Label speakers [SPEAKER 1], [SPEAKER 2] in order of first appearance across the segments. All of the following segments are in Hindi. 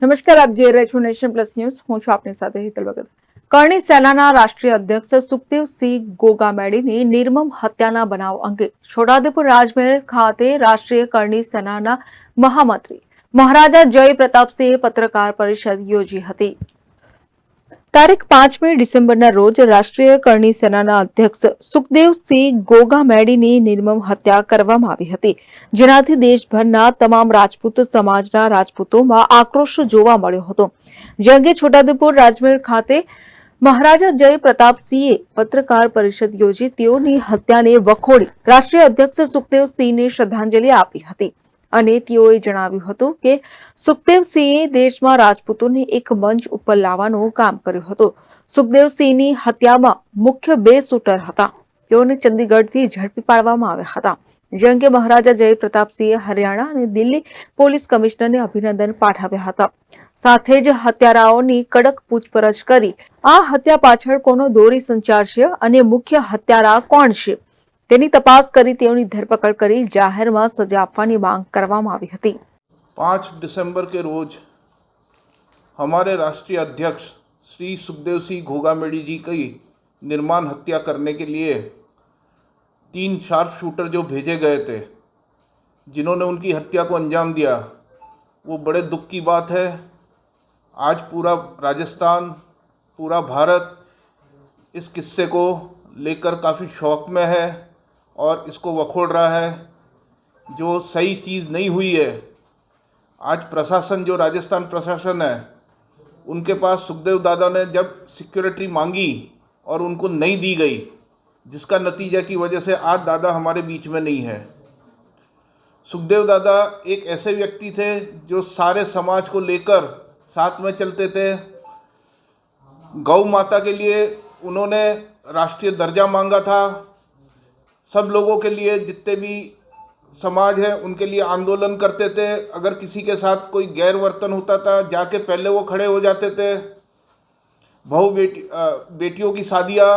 [SPEAKER 1] નમસ્કાર, આપ જોઈ રહ્યા છો નેશન પ્લસ ન્યૂઝ. હું છું આપની સાથે હિતલ ભગત. કરણી સેનાના રાષ્ટ્રીય અધ્યક્ષ સુખદેવસિંહ ગોગામેડીની નિર્મમ હત્યાના બનાવ અંગે છોટાઉદેપુર રાજમહેલ ખાતે રાષ્ટ્રીય કરણી સેનાના મહામંત્રી મહારાજા જય પ્રતાપસિંહે પત્રકાર પરિષદ યોજી હતી. તારીખ 5મી ડિસેમ્બરના રોજ રાષ્ટ્રીય કરણી સેનાના અધ્યક્ષ સુખદેવસિંહ ગોગામેડીની નિર્મમ હત્યા કરવામાં આવી હતી, જેનાથી દેશભરના તમામ રાજપૂત સમાજના રાજપૂતોમાં આક્રોશ જોવા મળ્યો હતો. જે અંગે છોટાઉદેપુર રાજમહેલ ખાતે મહારાજા જય પ્રતાપસિંહે પત્રકાર પરિષદ યોજી તેઓની હત્યાને વખોડી રાષ્ટ્રીય અધ્યક્ષ સુખદેવસિંહને શ્રદ્ધાંજલિ આપી હતી. અને તેઓએ જણાવ્યું હતું કે સુખદેવસિંહે દેશમાં રાજપૂતોને એક મંચ ઉપર લાવવાનું કામ કર્યું હતું. સુખદેવસિંહની હત્યામાં મુખ્ય 2 શૂટર હતા. તેઓને ચંદીગઢથી ઝડપી પાડવામાં આવ્યા હતા. જે અંગે મહારાજા જય પ્રતાપસિંહે હરિયાણા અને દિલ્હી પોલીસ કમિશનરને અભિનંદન પાઠવ્યા હતા. સાથે જ હત્યારાઓની કડક પૂછપરછ કરી આ હત્યા પાછળ કોનો દોરી સંચાર છે અને મુખ્ય હત્યારા કોણ છે તેની તપાસ કરી તેઓની ધરપકડ કરી જાહેરમાં સજા આપવાની માંગ કરવામાં આવી હતી.
[SPEAKER 2] 5 दिसंबर के रोज हमारे राष्ट्रीय अध्यक्ष श्री सुखदेव सिंह घोगामेडी जी की निर्माण हत्या करने के लिए 3 शार्प शूटर जो भेजे गए थे, जिन्होंने उनकी हत्या को अंजाम दिया, वो बड़े दुख की बात है. आज पूरा राजस्थान, पूरा भारत इस किस्से को लेकर काफ़ी शौक में है और इसको वखोड़ रहा है. जो सही चीज़ नहीं हुई है, आज प्रशासन, जो राजस्थान प्रशासन है, उनके पास सुखदेव दादा ने जब सिक्योरिटी मांगी और उनको नहीं दी गई, जिसका नतीजा की वजह से आज दादा हमारे बीच में नहीं है. सुखदेव दादा एक ऐसे व्यक्ति थे जो सारे समाज को लेकर साथ में चलते थे. गौ माता के लिए उन्होंने राष्ट्रीय दर्जा मांगा था. सब लोगों के लिए, जितने भी समाज है उनके लिए आंदोलन करते थे. अगर किसी के साथ कोई गैर वर्तन होता था, जाके पहले वो खड़े हो जाते थे. बेटियों की शादियाँ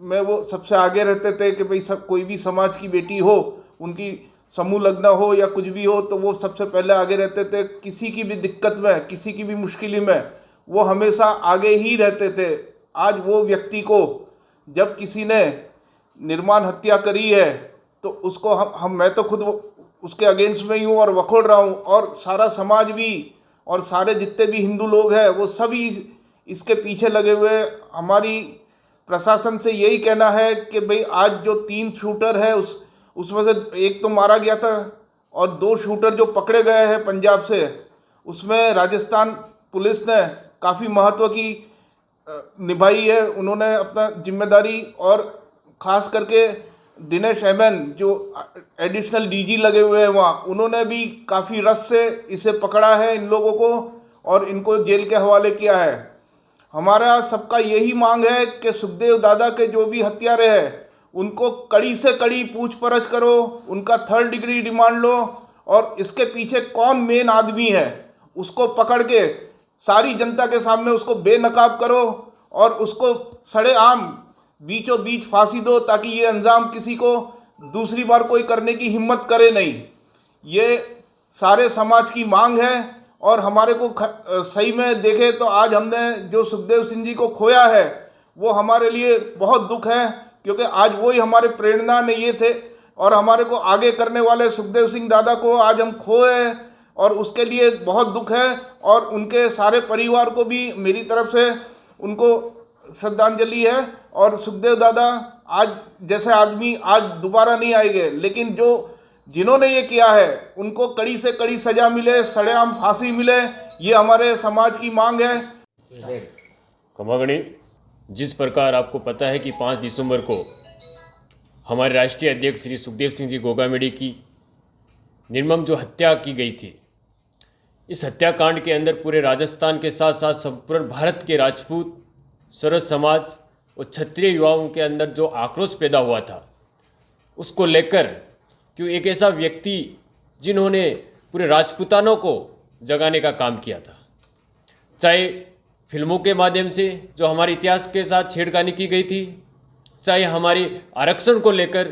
[SPEAKER 2] में वो सबसे आगे रहते थे कि भाई सब कोई भी समाज की बेटी हो, उनकी समूह लग्न हो या कुछ भी हो, तो वो सबसे पहले आगे रहते थे. किसी की भी दिक्कत में, किसी की भी मुश्किल में वो हमेशा आगे ही रहते थे. आज वो व्यक्ति को जब किसी ने निर्माण हत्या करी है तो उसको मैं तो खुद उसके अगेंस्ट में ही हूँ और वखोड़ रहा हूँ, और सारा समाज भी और सारे जितने भी हिंदू लोग हैं वो सभी इसके पीछे लगे हुए. हमारी प्रशासन से यही कहना है कि भाई आज जो 3 शूटर है उसमें से एक तो मारा गया था और 2 शूटर जो पकड़े गए हैं पंजाब से, उसमें राजस्थान पुलिस ने काफ़ी महत्व की निभाई है. उन्होंने अपना जिम्मेदारी, और ख़ास करके दिनेश एमएन जो एडिशनल डीजी लगे हुए हैं वहाँ, उन्होंने भी काफ़ी रस से इसे पकड़ा है, इन लोगों को, और इनको जेल के हवाले किया है. हमारा सबका यही मांग है कि सुखदेव दादा के जो भी हत्यारे हैं उनको कड़ी से कड़ी पूछपरछ करो, उनका 3rd डिग्री रिमांड लो, और इसके पीछे कौन मेन आदमी है उसको पकड़ के सारी जनता के सामने उसको बेनकाब करो और उसको सरेआम बीचों बीच फांसी दो, ताकि ये अंजाम किसी को दूसरी बार कोई करने की हिम्मत करे नहीं. ये सारे समाज की मांग है. और हमारे को सही में देखे तो आज हमने जो सुखदेव सिंह जी को खोया है वो हमारे लिए बहुत दुख है, क्योंकि आज वही हमारे प्रेरणा ने ये थे, और हमारे को आगे करने वाले सुखदेव सिंह दादा को आज हम खोए, और उसके लिए बहुत दुख है. और उनके सारे परिवार को भी मेरी तरफ से उनको श्रद्धांजलि है. और सुखदेव दादा आज जैसे आदमी आज दोबारा नहीं आएंगे, लेकिन जिन्होंने ये किया है उनको कड़ी से कड़ी सजा मिले, सरेआम फांसी मिले, ये हमारे समाज की मांग है.
[SPEAKER 3] कमागणी, जिस प्रकार आपको पता है कि 5 दिसंबर को हमारे राष्ट्रीय अध्यक्ष श्री सुखदेव सिंह जी गोगामेडी की निर्मम जो हत्या की गई थी, इस हत्याकांड के अंदर पूरे राजस्थान के साथ साथ संपूर्ण भारत के राजपूत, सरस समाज और क्षत्रिय युवाओं के अंदर जो आक्रोश पैदा हुआ था, उसको लेकर कि एक ऐसा व्यक्ति जिन्होंने पूरे राजपूतानों को जगाने का काम किया था, चाहे फिल्मों के माध्यम से जो हमारे इतिहास के साथ छेड़खानी की गई थी, चाहे हमारे आरक्षण को लेकर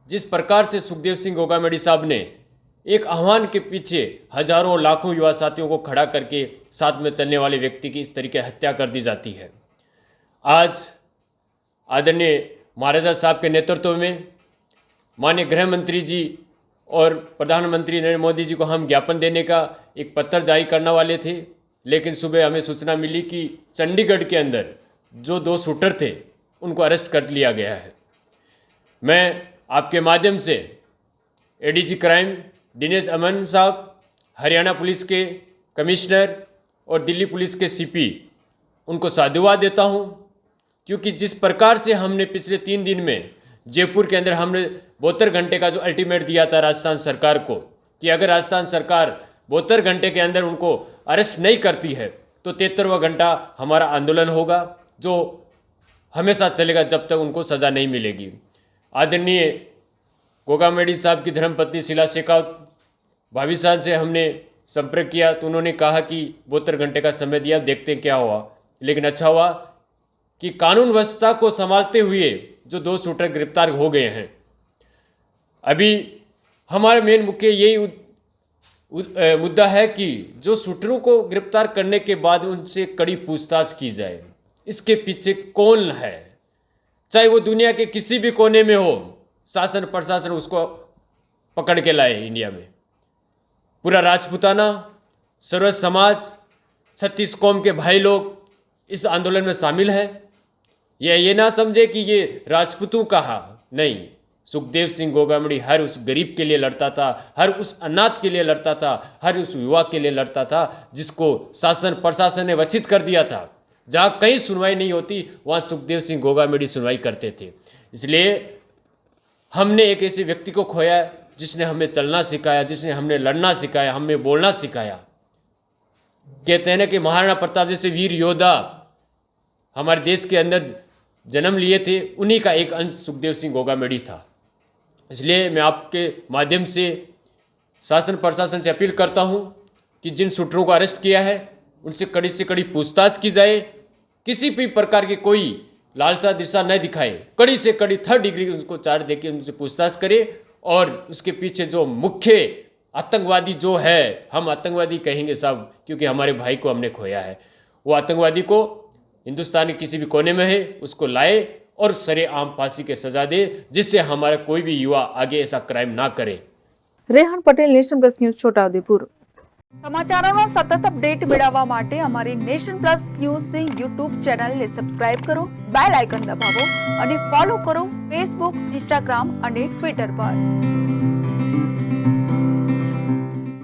[SPEAKER 3] जिस प्रकार से सुखदेव सिंह गोगामेडी साहब ने एक आह्वान के पीछे हजारों लाखों युवा साथियों को खड़ा करके साथ में चलने वाले व्यक्ति की इस तरीके हत्या कर दी जाती है। आज आदरणीय महाराजा साहब के नेतृत्व में माननीय गृह मंत्री जी और प्रधानमंत्री नरेंद्र मोदी जी को हम ज्ञापन देने का एक पत्र जारी करने वाले थे, लेकिन सुबह हमें सूचना मिली कि चंडीगढ़ के अंदर जो 2 शूटर थे उनको अरेस्ट कर लिया गया है। मैं आपके माध्यम से एडीजी क्राइम दिनेश अमन साहब, हरियाणा पुलिस के कमिश्नर और दिल्ली पुलिस के सीपी उनको साधुवाद देता हूं, क्योंकि जिस प्रकार से हमने पिछले 3 दिन में जयपुर के अंदर हमने 72 घंटे का जो अल्टीमेट दिया था राजस्थान सरकार को कि अगर राजस्थान सरकार 72 घंटे के अंदर उनको अरेस्ट नहीं करती है तो 73वां घंटा हमारा आंदोलन होगा, जो हमेशा चलेगा जब तक उनको सज़ा नहीं मिलेगी। आदरणीय गोगामेडी साहब की धर्मपत्नी शीला शेखावत भाभी साहब से हमने संपर्क किया तो उन्होंने कहा कि 72 घंटे का समय दिया, देखते हैं क्या हुआ। लेकिन अच्छा हुआ कि कानून व्यवस्था को संभालते हुए जो 2 शूटर गिरफ्तार हो गए हैं। अभी हमारा मेन मुख्य यही मुद्दा है कि जो शूटरों को गिरफ्तार करने के बाद उनसे कड़ी पूछताछ की जाए, इसके पीछे कौन है, चाहे वो दुनिया के किसी भी कोने में हो, शासन प्रशासन उसको पकड़ के लाए। इंडिया में पूरा राजपूताना, सर्व समाज, 36 कौम के भाई लोग इस आंदोलन में शामिल है। ये ना समझे कि ये राजपूतों का नहीं, सुखदेव सिंह गोगामड़ी हर उस गरीब के लिए लड़ता था, हर उस अनाथ के लिए लड़ता था, हर उस युवा के लिए लड़ता था जिसको शासन प्रशासन ने वंचित कर दिया था। जहाँ कहीं सुनवाई नहीं होती वहाँ सुखदेव सिंह गोगामड़ी सुनवाई करते थे। इसलिए हमने एक ऐसे व्यक्ति को खोया जिसने हमें चलना सिखाया, जिसने हमें लड़ना सिखाया, हमें बोलना सिखाया। कहते हैं ना कि महाराणा प्रताप जैसे वीर योद्धा हमारे देश के अंदर जन्म लिए थे, उन्हीं का एक अंश सुखदेव सिंह गोगामेडी था। इसलिए मैं आपके माध्यम से शासन प्रशासन से अपील करता हूं कि जिन शूटरों को अरेस्ट किया है उनसे कड़ी से कड़ी पूछताछ की जाए, किसी भी प्रकार की कोई लालसा दिशा न दिखाए, कड़ी से कड़ी 3rd डिग्री उनको चार्ज देके उनसे पूछताछ करे और उसके पीछे जो मुख्य आतंकवादी जो है, हम आतंकवादी कहेंगे सब, क्योंकि हमारे भाई को हमने खोया है, वो आतंकवादी को हिंदुस्तान के किसी भी कोने में है उसको लाए और सरेआम फांसी के सजा दे, जिससे हमारा कोई भी युवा आगे ऐसा क्राइम ना करे।
[SPEAKER 1] Rehan Patel, nation plus news, Chhota Udepur. સમાચારોનો સતત અપડેટ મેળવવા માટે અમારી નેશન પ્લસ ન્યૂઝની યુટ્યુબ ચેનલને સબસ્ક્રાઇબ કરો, બેલ આઇકન દબાવો અને ફોલો કરો ફેસબુક, ઇન્સ્ટાગ્રામ અને ટ્વિટર પર।